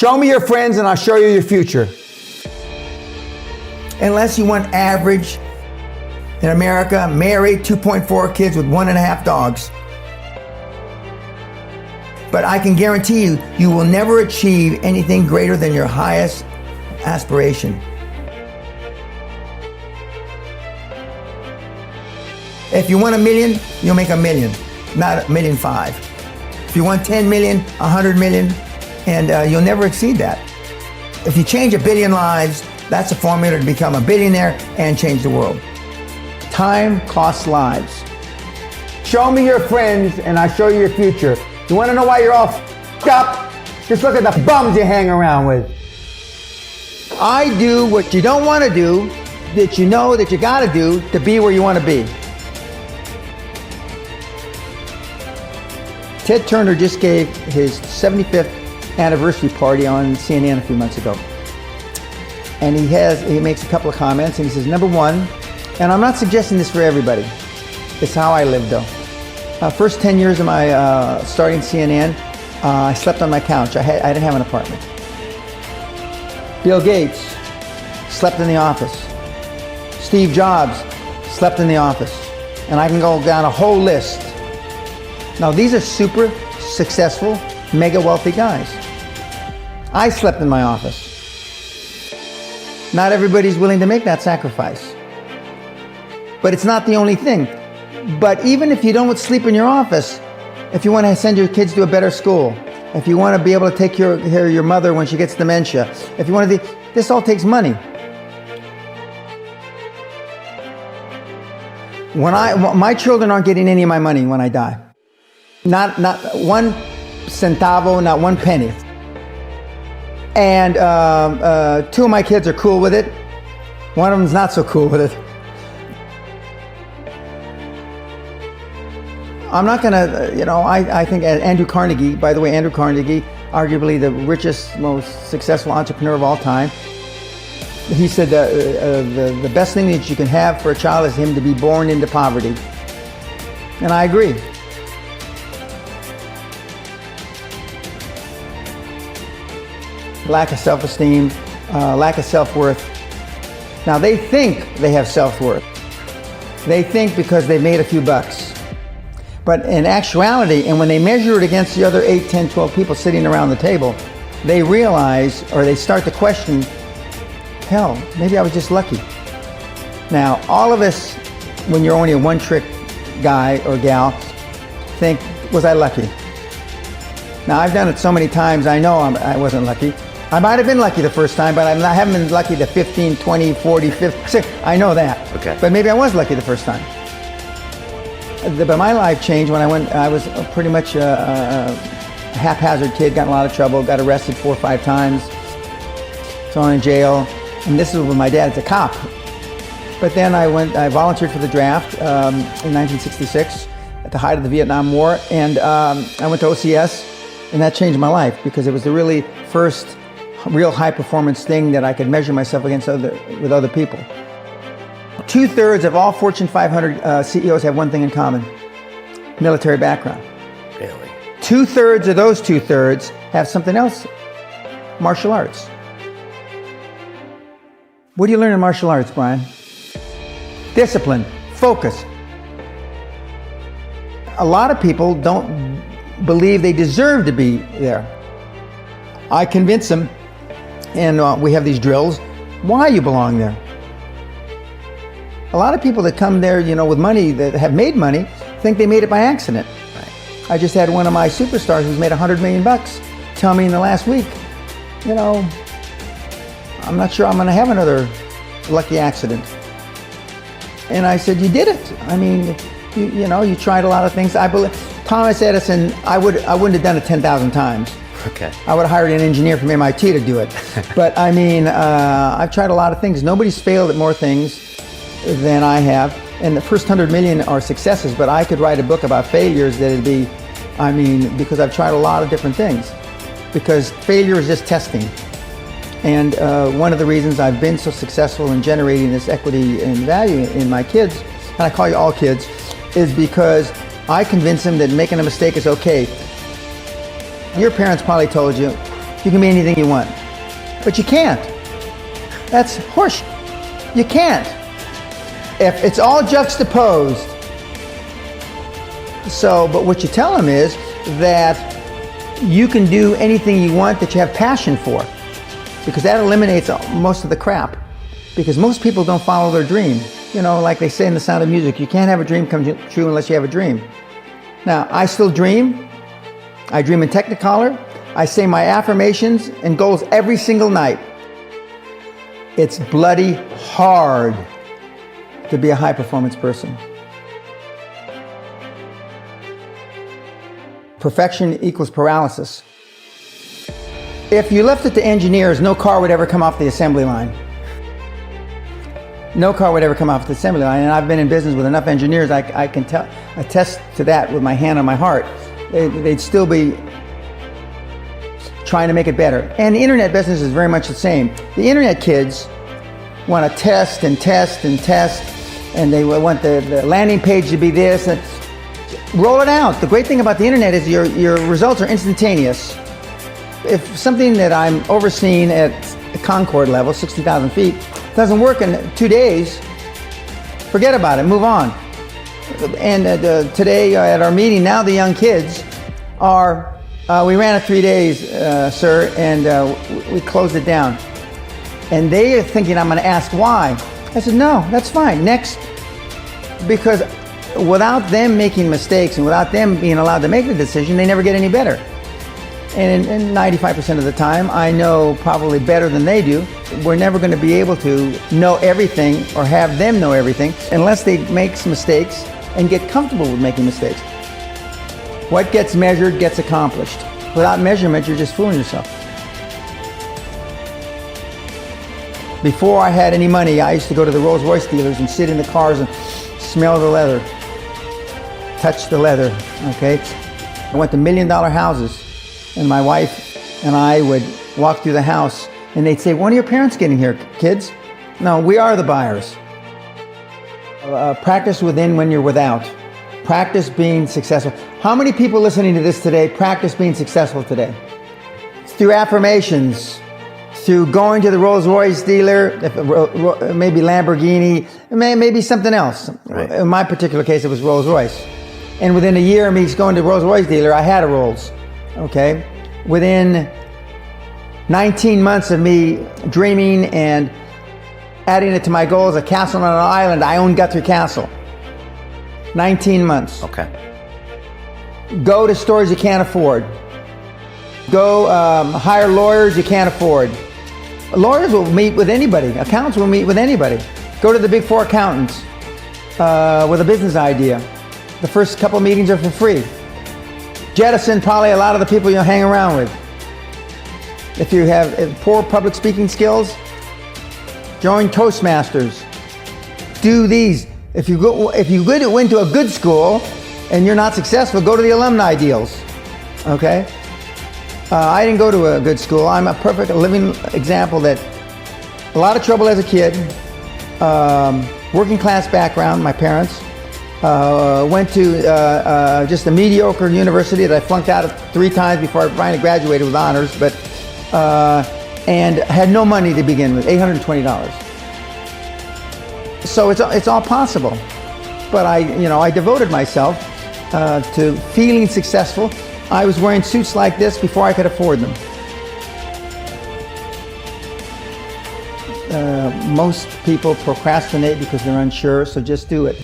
Show me your friends and I'll show you your future. Unless you want average in America, married, 2.4 kids with 1.5 dogs. But I can guarantee you, you will never achieve anything greater than your highest aspiration. If you want $1 million, you'll make $1 million, not $1.5 million. If you want 10 million, 100 million, and you'll never exceed that. If you change 1 billion lives, that's a formula to become a billionaire and change the world. Time costs lives. Show me your friends and I'll show you your future. You want to know why you're all f***ed up? Just look at the bums you hang around with. I do what you don't want to do, that you know that you got to do to be where you want to be. Ted Turner just gave his 75th anniversary party on CNN a few months ago. And he makes a couple of comments and he says, number one, and I'm not suggesting this for everybody, it's how I live though. First 10 years of my starting CNN, I slept on my couch. I didn't have an apartment. Bill Gates slept in the office. Steve Jobs slept in the office. And I can go down a whole list. Now these are super successful, mega wealthy guys. I slept in my office. Not everybody's willing to make that sacrifice. But it's not the only thing. But even if you don't sleep in your office, if you want to send your kids to a better school, if you want to be able to take care of your mother when she gets dementia, if you want to, this all takes money. My children aren't getting any of my money when I die. Not one centavo, not one penny. And 2 of my kids are cool with it. One of them's not so cool with it. I'm not gonna, I think Andrew Carnegie, by the way, Andrew Carnegie, arguably the richest, most successful entrepreneur of all time. He said the best thing that you can have for a child is him to be born into poverty. And I agree. Lack of self-esteem, lack of self-worth. Now they think they have self-worth. They think because they've made a few bucks. But in actuality, and when they measure it against the other 8, 10, 12 people sitting around the table, they realize, or they start to question, hell, maybe I was just lucky. Now, all of us, when you're only a one-trick guy or gal, think, was I lucky? Now, I've done it so many times, I know I wasn't lucky. I might have been lucky the first time, but I haven't been lucky the 15, 20, 40, 50, I know that. Okay. But maybe I was lucky the first time. But my life changed when I was pretty much a haphazard kid, got in a lot of trouble, got arrested 4 or 5 times, thrown in jail. And this is when my dad is a cop. But then I volunteered for the draft in 1966 at the height of the Vietnam War. And I went to OCS, and that changed my life because it was the really first real high performance thing that I could measure myself against with other people. 2/3 of all Fortune 500 CEOs have one thing in common: military background. Really? 2/3 of those 2/3 have something else: martial arts. What do you learn in martial arts, Brian? Discipline, focus. A lot of people don't believe they deserve to be there. I convince them, and we have these drills, why you belong there. A lot of people that come there, with money, that have made money, think they made it by accident. Right. I just had one of my superstars who's made $100 million tell me in the last week, I'm not sure I'm going to have another lucky accident. And I said, you did it. I mean, you tried a lot of things. I believe Thomas Edison, I wouldn't have done it 10,000 times. Okay. I would have hired an engineer from MIT to do it. But I mean, I've tried a lot of things. Nobody's failed at more things than I have. And the first 100 million are successes, but I could write a book about failures that'd be, because I've tried a lot of different things. Because failure is just testing. And one of the reasons I've been so successful in generating this equity and value in my kids, and I call you all kids, is because I convince them that making a mistake is okay. Your parents probably told you, you can be anything you want. But you can't. That's horseshit. You can't. If it's all juxtaposed. So, but what you tell them is that you can do anything you want that you have passion for, because that eliminates most of the crap. Because most people don't follow their dream. You know, like they say in The Sound of Music, you can't have a dream come true unless you have a dream. Now, I still dream. I dream in Technicolor. I say my affirmations and goals every single night. It's bloody hard to be a high-performance person. Perfection equals paralysis. If you left it to engineers, no car would ever come off the assembly line. No car would ever come off the assembly line, and I've been in business with enough engineers, I can attest to that with my hand on my heart. They'd still be trying to make it better. And the internet business is very much the same. The internet kids want to test and test and test, and they want the landing page to be this, and roll it out. The great thing about the internet is your results are instantaneous. If something that I'm overseeing at Concord level, 60,000 feet, doesn't work in 2 days, forget about it, move on. And today at our meeting, now the young kids are, we ran it 3 days, sir, and we closed it down. And they are thinking I'm going to ask why. I said, no, that's fine, next. Because without them making mistakes and without them being allowed to make the decision, they never get any better. And 95% of the time, I know probably better than they do. We're never going to be able to know everything or have them know everything unless they make some mistakes and get comfortable with making mistakes. What gets measured gets accomplished. Without measurement, you're just fooling yourself. Before I had any money, I used to go to the Rolls-Royce dealers and sit in the cars and smell the leather, touch the leather, okay? I went to $1 million houses. And my wife and I would walk through the house and they'd say, when are your parents getting here, kids? No, we are the buyers. Practice within when you're without. Practice being successful. How many people listening to this today practice being successful today? It's through affirmations, through going to the Rolls-Royce dealer, maybe Lamborghini, maybe something else. Right. In my particular case, it was Rolls-Royce. And within a year of me going to the Rolls-Royce dealer, I had a Rolls. Okay, within 19 months of me dreaming and adding it to my goals, a castle on an island, I own Guthrie Castle. 19 months. Okay. Go to stores you can't afford. Go hire lawyers you can't afford. Lawyers will meet with anybody. Accountants will meet with anybody. Go to the big four accountants with a business idea. The first couple meetings are for free. Jettison probably a lot of the people you'll hang around with. If you have poor public speaking skills, join Toastmasters. Do these. If you went to a good school and you're not successful, go to the alumni deals. Okay? I didn't go to a good school. I'm a perfect living example that a lot of trouble as a kid, working class background, my parents. Went to just a mediocre university that I flunked out of 3 times before I finally graduated with honors, but and had no money to begin with, $820. So it's all possible, but I devoted myself to feeling successful. I was wearing suits like this before I could afford them. Most people procrastinate because they're unsure, so just do it.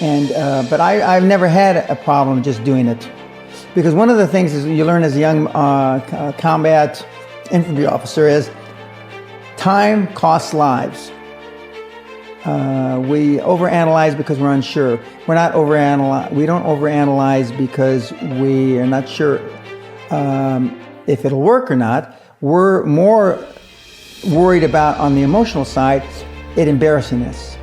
And but I've never had a problem just doing it, because one of the things is you learn as a young combat infantry officer is time costs lives. We overanalyze because we're unsure. We don't overanalyze because we are not sure if it'll work or not. We're more worried about, on the emotional side, it embarrassing us.